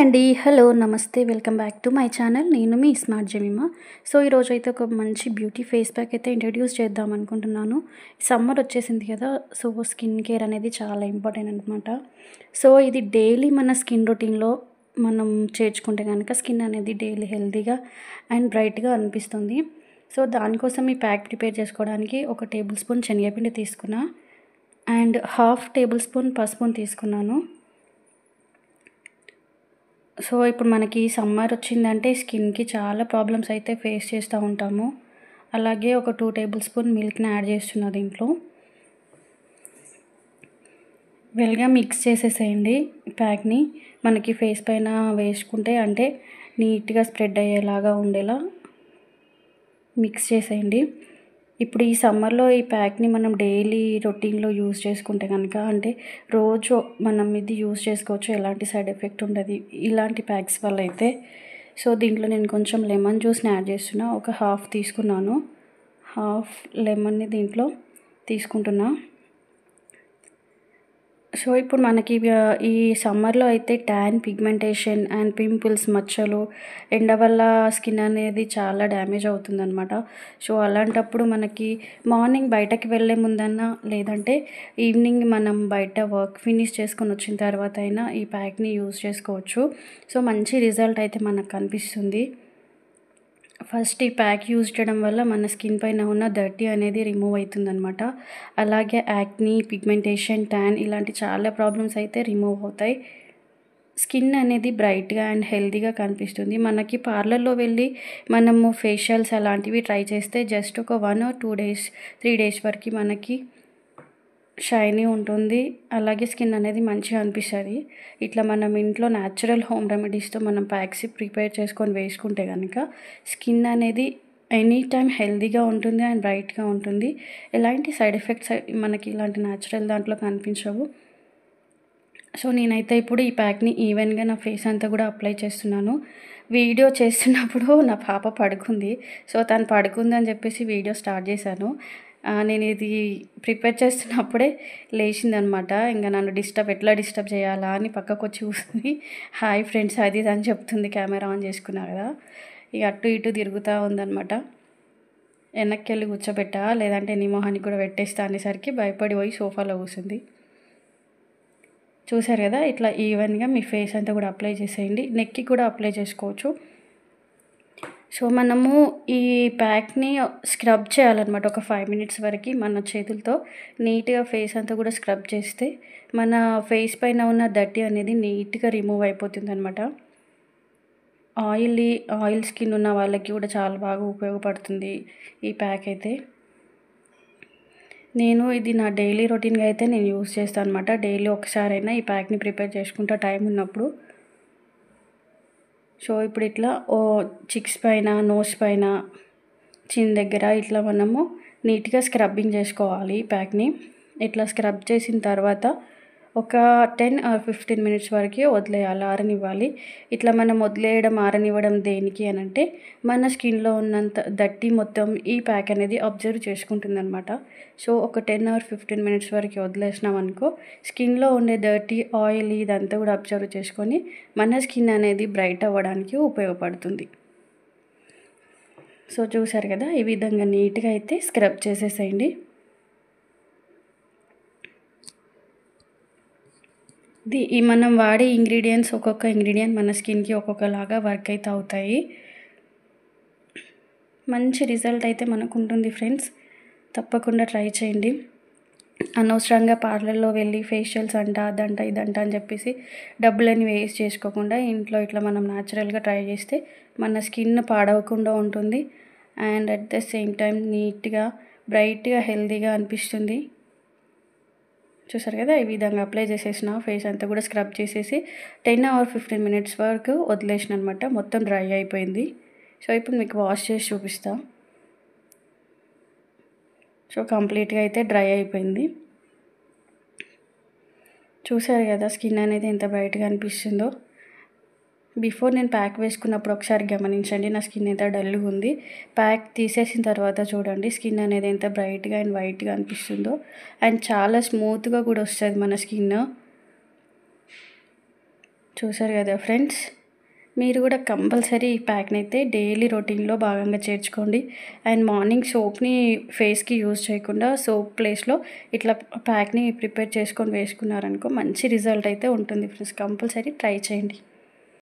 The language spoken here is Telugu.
అండి. హలో! నమస్తే. Welcome back to my channel. నేను మీ స్మార్ట్ జెమిమా. సో, ఈరోజైతే ఒక మంచి బ్యూటీ ఫేస్ ప్యాక్ అయితే ఇంట్రడ్యూస్ చేద్దాం అనుకుంటున్నాను. సమ్మర్ వచ్చేసింది కదా! సో, స్కిన్ కేర్ అనేది చాలా ఇంపార్టెంట్ అనమాట. సో, ఇది డైలీ మన స్కిన్ రొటీన్‌లో మనం చేర్చుకుంటే గనక స్కిన్ అనేది డైలీ హెల్తీగా అండ్ బ్రైట్‌గా అనిపిస్తుంది. సో, దానికోసం ఈ ప్యాక్ ప్రిపేర్ చేసుకోవడానికి ఒక టేబుల్ స్పూన్ శనగపిండి తీసుకున్నా అండ్ హాఫ్ టేబుల్ స్పూన్ పసుపుని తీసుకున్నాను. సో, ఇప్పుడు మనకి సమ్మర్ వచ్చిందంటే స్కిన్‌కి చాలా ప్రాబ్లమ్స్ అయితే ఫేస్ చేస్తూ ఉంటాము. అలాగే ఒక 2 టేబుల్ స్పూన్ మిల్క్‌ని యాడ్ చేస్తున్నా దీంట్లో. వెల్‌గా మిక్స్ చేసేసేయండి ప్యాక్‌ని. మనకి ఫేస్ పైన వేసుకుంటే అంటే నీట్‌గా స్ప్రెడ్ అయ్యేలాగా ఉండేలా మిక్స్ చేసేయండి. ఇప్పుడు ఈ సమ్మర్‌లో ఈ ప్యాక్‌ని మనం డైలీ రొటీన్‌లో యూజ్ చేసుకుంటే గనక అంటే రోజు మనం ఇది యూజ్ చేసుకోవచ్చు. ఎలాంటి సైడ్ ఎఫెక్ట్ ఉండదు ఇలాంటి ప్యాక్స్ వల్ల అయితే. సో, దీంట్లో నేను కొంచెం లెమన్ జ్యూస్‌ని యాడ్ చేస్తున్నా. ఒక హాఫ్ తీసుకున్నాను. హాఫ్ లెమన్‌ని దీంట్లో తీసుకుంటున్నా. సో, ఇప్పుడు మనకి ఈ సమ్మర్‌లో అయితే ట్యాన్, పిగ్మెంటేషన్ అండ్ పింపుల్స్, మచ్చలు, ఎండ వల్ల స్కిన్ అనేది చాలా డ్యామేజ్ అవుతుందనమాట. సో, అలాంటప్పుడు మనకి మార్నింగ్ బయటకి వెళ్ళే ముందన్నా లేదంటే ఈవినింగ్ మనం బయట వర్క్ ఫినిష్ చేసుకొని వచ్చిన తర్వాత అయినా ఈ ప్యాక్‌ని యూజ్ చేసుకోవచ్చు. సో, మంచి రిజల్ట్ అయితే మనకు కనిపిస్తుంది. ఫస్ట్ ఈ ప్యాక్ యూజ్ చేయడం వల్ల మన స్కిన్ పైన ఉన్న డర్టీ అనేది రిమూవ్ అవుతుందనమాట. అలాగే యాక్నీ, పిగ్మెంటేషన్, ట్యాన్ ఇలాంటి చాలా ప్రాబ్లమ్స్ అయితే రిమూవ్ అవుతాయి. స్కిన్ అనేది బ్రైట్‌గా అండ్ హెల్తీగా కనిపిస్తుంది. మనకి పార్లర్‌లో వెళ్ళి మనము ఫేషియల్స్ అలాంటివి ట్రై చేస్తే జస్ట్ ఒక 1 ఆర్ 2 డేస్, 3 డేస్ వరకి మనకి షైనీ ఉంటుంది. అలాగే స్కిన్ అనేది మంచిగా అనిపిస్తది. ఇట్లా మనం ఇంట్లో న్యాచురల్ హోమ్ రెమెడీస్‌తో మనం ప్యాక్స్ ప్రిపేర్ చేసుకొని వేసుకుంటే గనక స్కిన్ అనేది ఎనీ టైమ్ హెల్తీగా ఉంటుంది అండ్ బ్రైట్‌గా ఉంటుంది. ఎలాంటి సైడ్ ఎఫెక్ట్స్ మనకి ఇలాంటి న్యాచురల్ దాంట్లో కనిపించవు. సో, నేనైతే ఇప్పుడు ఈ ప్యాక్‌ని ఈవెన్‌గా నా ఫేస్ అంతా కూడా అప్లై చేస్తున్నాను. వీడియో చేస్తున్నప్పుడు నా పాప పడుకుంది. సో, తను పడుకుందని చెప్పేసి వీడియో స్టార్ట్ చేశాను. నేను ఇది ప్రిపేర్ చేస్తున్నప్పుడే లేచిందనమాట. ఇంక నన్ను ఎట్లా డిస్టర్బ్ చేయాలా అని పక్కకొచ్చి కూర్చొని హాయ్ ఫ్రెండ్స్ అది ఇది అని చెప్తుంది కెమెరా ఆన్ చేసుకున్నా కదా! ఇక అటు ఇటు తిరుగుతూ ఉందనమాట. వెనక్కెళ్ళి కూర్చోబెట్టా లేదంటే నీ మొహానికి కూడా పెట్టేస్తా అనేసరికి భయపడి పోయి సోఫాలో కూర్చుంది. చూసారు కదా! ఇట్లా ఈవెన్‌గా మీ ఫేస్ అంతా కూడా అప్లై చేసేయండి. నెక్‌కి కూడా అప్లై చేసుకోవచ్చు. సో, మనము ఈ ప్యాక్‌ని స్క్రబ్ చేయాలన్నమాట. ఒక 5 మినిట్స్ వరకి మన చేతులతో నీట్‌గా ఫేస్ అంతా కూడా స్క్రబ్ చేస్తే మన ఫేస్ పైన ఉన్న డర్టీ అనేది నీట్‌గా రిమూవ్ అయిపోతుందనమాట. ఆయిల్ స్కిన్ ఉన్న వాళ్ళకి కూడా చాలా బాగా ఉపయోగపడుతుంది ఈ ప్యాక్ అయితే. నేను ఇది నా డైలీ రొటీన్‌గా అయితే నేను యూజ్ చేస్తాను అనమాట. డైలీ ఒకసారైనా ఈ ప్యాక్‌ని ప్రిపేర్ చేసుకుంటా టైం ఉన్నప్పుడు. సో, ఇప్పుడు ఇట్లా చిక్స్ పైన, నోస్ పైన, చిన్ దగ్గర ఇట్లా మనము నీట్‌గా స్క్రబ్బింగ్ చేసుకోవాలి ఈ ప్యాక్‌ని. ఇట్లా స్క్రబ్ చేసిన తర్వాత ఒక 10 ఆర్ 15 మినిట్స్ వరకి వదిలేయాలి, ఆరనివ్వాలి. ఇట్లా మనం వదిలేయడం, ఆరనివ్వడం దేనికి అనంటే మన స్కిన్‌లో ఉన్నంత డర్టీ మొత్తం ఈ ప్యాక్ అనేది అబ్జర్వ్ చేసుకుంటుందనమాట. సో, ఒక 10 ఆర్ 15 మినిట్స్ వరకి వదిలేసినామనుకో స్కిన్‌లో ఉండే డర్టీ, ఆయిల్ ఇదంతా కూడా అబ్జర్వ్ చేసుకొని మన స్కిన్ అనేది బ్రైట్ అవ్వడానికి ఉపయోగపడుతుంది. సో, చూసారు కదా! ఈ విధంగా నీట్‌గా అయితే స్క్రబ్ చేసేసేయండి. ఈ మనం వాడే ఇంగ్రీడియెంట్స్ ఒక్కొక్క ఇంగ్రీడియెంట్ మన స్కిన్‌కి ఒక్కొక్కలాగా వర్క్ అయితే అవుతాయి. మంచి రిజల్ట్ అయితే మనకుంటుంది ఫ్రెండ్స్. తప్పకుండా ట్రై చేయండి. అనవసరంగా పార్లర్‌లో వెళ్ళి ఫేషియల్స్ అంట, అదంట, ఇదంట అని చెప్పేసి డబ్బులని వేస్ట్ చేసుకోకుండా ఇంట్లో ఇట్లా మనం న్యాచురల్‌గా ట్రై చేస్తే మన స్కిన్ పాడవకుండా ఉంటుంది. And at the same time నీట్‌గా, బ్రైట్‌గా, హెల్తీగా అనిపిస్తుంది. చూసారు కదా! ఈ విధంగా అప్లై చేసేసిన ఫేస్ అంతా కూడా స్క్రబ్ చేసేసి 10 ఆర్ 15 మినిట్స్ వరకు వదిలేసిన అనమాట. మొత్తం డ్రై అయిపోయింది. సో, ఇప్పుడు మీకు వాష్ చేసి చూపిస్తా. సో, కంప్లీట్‌గా అయితే డ్రై అయిపోయింది. చూసారు కదా! స్కిన్ అనేది ఎంత బ్రైట్‌గా అనిపిస్తుందో. బిఫోర్ నేను ప్యాక్ వేసుకున్నప్పుడు ఒకసారి గమనించండి. నా స్కిన్ ఎంత డల్‌గా ఉంది. ప్యాక్ తీసేసిన తర్వాత చూడండి స్కిన్ అనేది ఎంత బ్రైట్‌గా అండ్ వైట్‌గా అనిపిస్తుందో. అండ్ చాలా స్మూత్‌గా కూడా వస్తది మన స్కిన్. చూసారు కదా ఫ్రెండ్స్, మీరు కూడా కంపల్సరీ ఈ ప్యాక్ని అయితే డైలీ రొటీన్లో భాగంగా చేర్చుకోండి. అండ్ మార్నింగ్ సోప్ని ఫేస్కి యూజ్ చేయకుండా సోప్ ప్లేస్లో ఇట్లా ప్యాక్ని ప్రిపేర్ చేసుకొని వేసుకున్నారనుకో మంచి రిజల్ట్ అయితే ఉంటుంది ఫ్రెండ్స్. కంపల్సరీ ట్రై చేయండి.